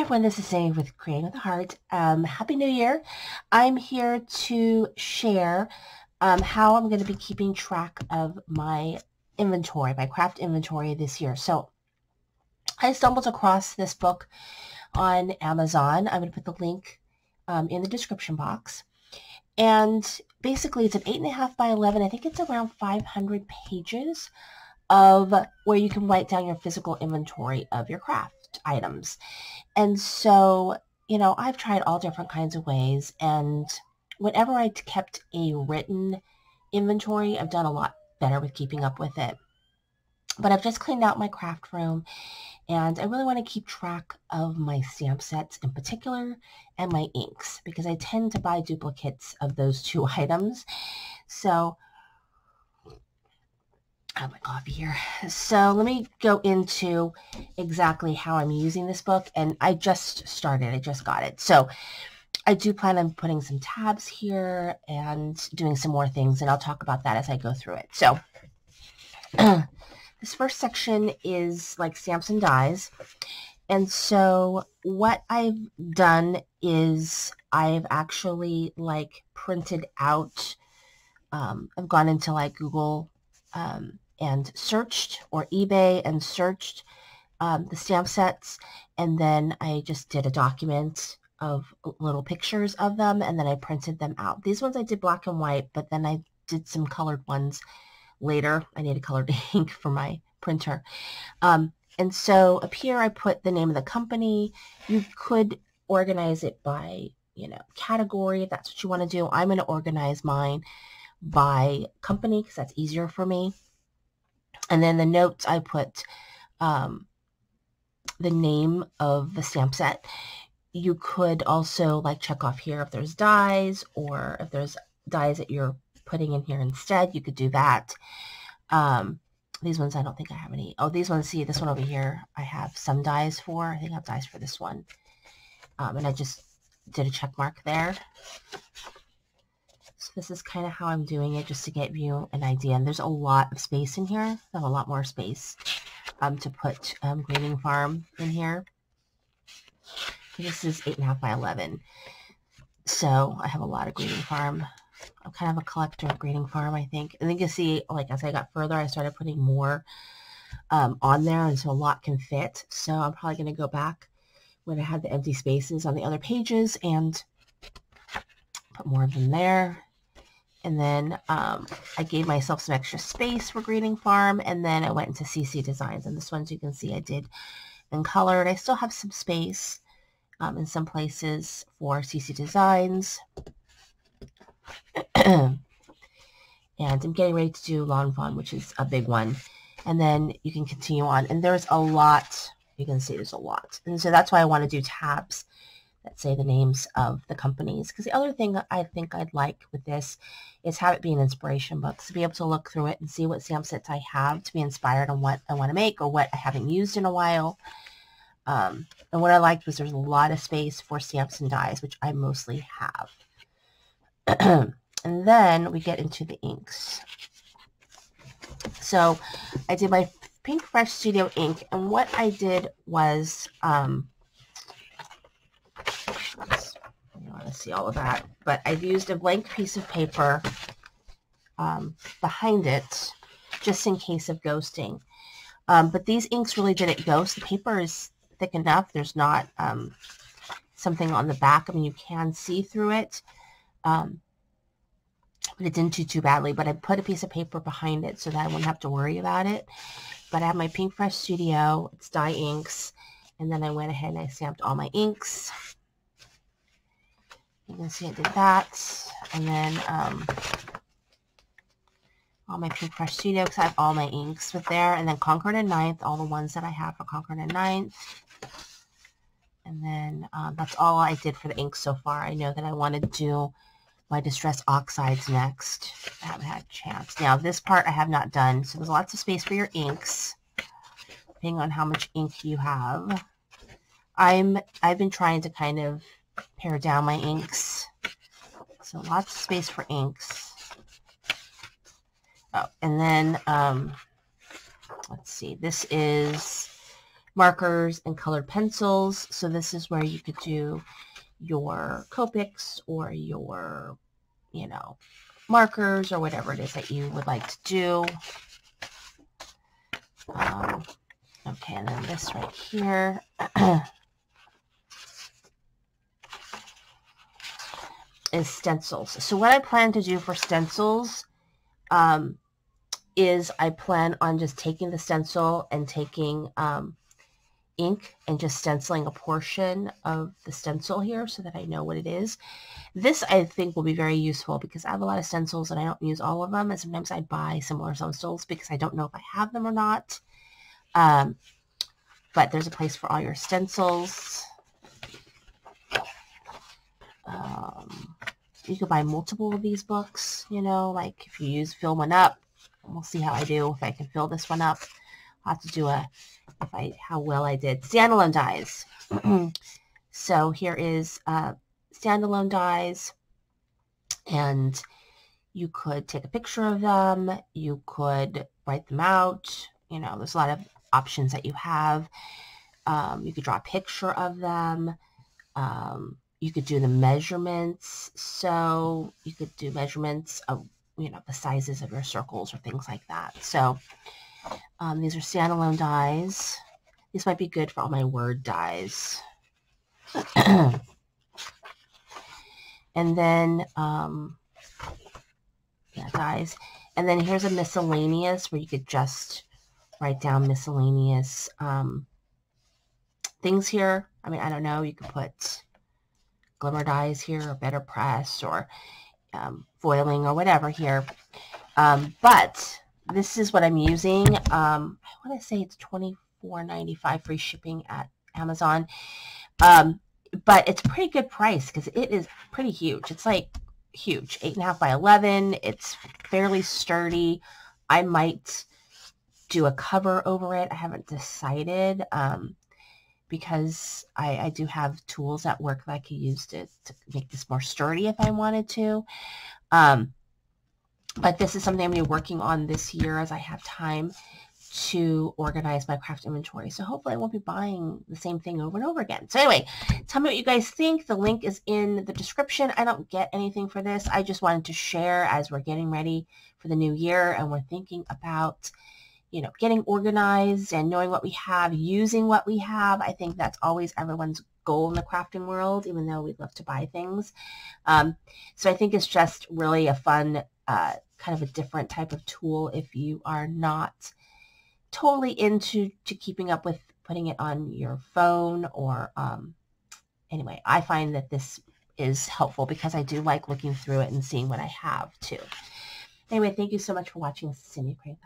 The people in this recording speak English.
Hi everyone, this is Sandy with Creating with a Heart. Happy New Year. I'm here to share how I'm going to be keeping track of my inventory, my craft inventory this year. So I stumbled across this book on Amazon. I'm going to put the link in the description box. And basically it's an 8.5 by 11. I think it's around 500 pages of where you can write down your physical inventory of your craft items. And so, I've tried all different kinds of ways, and whenever I kept a written inventory, I've done a lot better with keeping up with it. But I've just cleaned out my craft room, and I really want to keep track of my stamp sets in particular and my inks, because I tend to buy duplicates of those two items. So I have my coffee here. So let me go into exactly how I'm using this book. And I just started. I just got it. So I do plan on putting some tabs here and doing some more things. And I'll talk about that as I go through it. So this first section is like stamps and dies. And so what I've done is I've actually printed out, I've gone into Google and searched, or eBay and searched the stamp sets, and then I just did a document of little pictures of them, and then I printed them out. These ones I did black and white, but then I did some colored ones later. I needed colored ink for my printer. And so up here I put the name of the company. You could organize it by, category if that's what you want to do. I'm going to organize mine by company because that's easier for me. And then the notes, I put the name of the stamp set. You could also check off here if there's dies, or if there's dies that you're putting in here instead, you could do that. These ones, I don't think I have any. Oh, these ones, see, this one over here, I have some dies for. I think I have dies for this one. And I just did a check mark there. So this is kind of how I'm doing it, just to give you an idea. And there's a lot of space in here. I have a lot more space to put Grading Farm in here. This is 8.5 by 11. So I have a lot of Grading Farm. I'm kind of a collector of Grading Farm, I think. And then you can see, as I got further, I started putting more on there, and so a lot can fit. So I'm probably going to go back when I had the empty spaces on the other pages and put more of them there. And then I gave myself some extra space for Grading Farm, and then I went into CC Designs. And this one, as you can see, I did in colored. I still have some space in some places for CC Designs. And I'm getting ready to do Lawn Fawn, which is a big one. And then you can continue on. And there's a lot. You can see there's a lot. And so that's why I want to do tabs that say the names of the companies. Because the other thing I think I'd like with this is have it be an inspiration book, to be able to look through it and see what stamp sets I have to be inspired on what I want to make or what I haven't used in a while. And what I liked was there's a lot of space for stamps and dies, which I mostly have. And then we get into the inks. So I did my Pink Fresh Studio ink, and what I did was, you want to see all of that, but I've used a blank piece of paper behind it, just in case of ghosting. But these inks really didn't ghost. The paper is thick enough. There's not something on the back. I mean, you can see through it. But it didn't do too badly, but I put a piece of paper behind it so that I wouldn't have to worry about it. But I have my Pink Fresh Studio, it's dye inks, and then I went ahead and I stamped all my inks. You can see I did that, and then all my Pink Fresh Studio, because I have all my inks with there, and then Concord and Ninth, all the ones that I have for Concord and Ninth. And then that's all I did for the inks so far. I know that I want to do my Distress Oxides next. I haven't had a chance. Now, this part I have not done, so there's lots of space for your inks, depending on how much ink you have. I've been trying to kind of pare down my inks, so lots of space for inks. Oh, and then let's see, this is markers and colored pencils. So this is where you could do your Copics or your, you know, markers or whatever it is that you would like to do. Okay, and then this right here. Is stencils. So what I plan to do for stencils is I plan on just taking the stencil and taking ink and just stenciling a portion of the stencil here so that I know what it is. This I think will be very useful because I have a lot of stencils and I don't use all of them, and sometimes I buy similar stencils because I don't know if I have them or not. But there's a place for all your stencils. You could buy multiple of these books, you know, like if you fill one up. We'll see how I do, if I can fill this one up. I'll have to do how well I did. Standalone dies. So here is standalone dies, and you could take a picture of them. You could write them out. You know, there's a lot of options that you have. You could draw a picture of them. You could do the measurements. So you could do measurements of, you know, the sizes of your circles or things like that. So these are standalone dies. These might be good for all my word dies. And then, yeah, dies. And then here's a miscellaneous where you could just write down miscellaneous things here. I mean, I don't know. You could put glimmer dies here, or better press, or foiling, or whatever here. But this is what I'm using. I want to say it's $24.95 free shipping at Amazon. But it's a pretty good price because it is pretty huge. It's like huge, 8.5 by 11. It's fairly sturdy. I might do a cover over it. I haven't decided. Because I do have tools at work that I could use to make this more sturdy if I wanted to. But this is something I'm going to be working on this year as I have time to organize my craft inventory. So hopefully I won't be buying the same thing over and over again. So anyway, tell me what you guys think. The link is in the description. I don't get anything for this. I just wanted to share as we're getting ready for the new year and we're thinking about, you know, getting organized and knowing what we have, using what we have. I think that's always everyone's goal in the crafting world, even though we'd love to buy things. So I think it's just really a fun, kind of a different type of tool if you are not totally into keeping up with putting it on your phone or, anyway, I find that this is helpful because I do like looking through it and seeing what I have too. Anyway, thank you so much for watching. This is Cindy Crane.